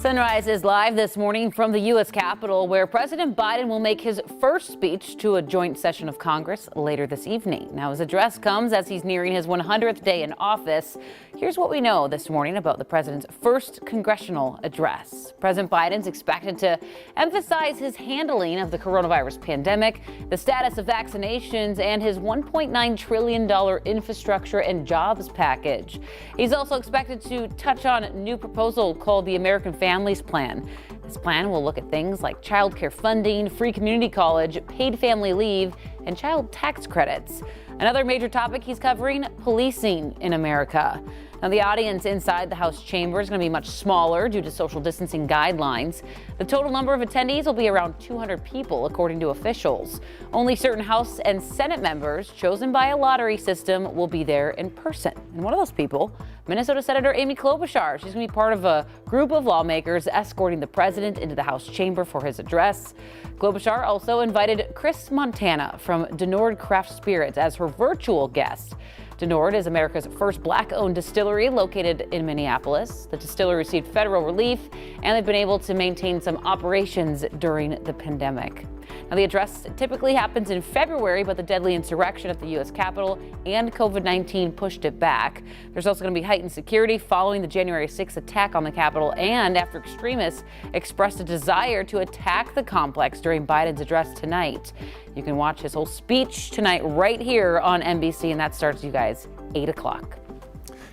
Sunrise is live this morning from the U.S. Capitol, where President Biden will make his first speech to a joint session of Congress later this evening. Now, his address comes as he's nearing his 100th day in office. Here's what we know this morning about the president's first congressional address. President Biden's expected to emphasize his handling of the coronavirus pandemic, the status of vaccinations, and his $1.9 trillion infrastructure and jobs package. He's also expected to touch on a new proposal called the American Families Plan. This plan will look at things like child care funding, free community college, paid family leave, and child tax credits. Another major topic he's covering, policing in America. Now, the audience inside the House chamber is going to be much smaller due to social distancing guidelines. The total number of attendees will be around 200 people, according to officials. Only certain House and Senate members chosen by a lottery system will be there in person. And one of those people, Minnesota Senator Amy Klobuchar. She's going to be part of a group of lawmakers escorting the president into the House chamber for his address. Klobuchar also invited Chris Montana from Denord Craft Spirits as her virtual guest. Denord is America's first Black-owned distillery located in Minneapolis. The distillery received federal relief, and they've been able to maintain some operations during the pandemic. Now, the address typically happens in February, but the deadly insurrection at the U.S. Capitol and COVID-19 pushed it back. There's also going to be heightened security following the January 6th attack on the Capitol and after extremists expressed a desire to attack the complex during Biden's address tonight. You can watch his whole speech tonight right here on NBC, and that starts, you guys, 8 o'clock.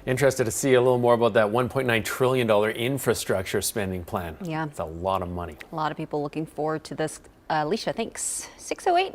Interested to see a little more about that $1.9 trillion infrastructure spending plan. Yeah. It's a lot of money. A lot of people looking forward to this. Alicia, thanks. 6:08.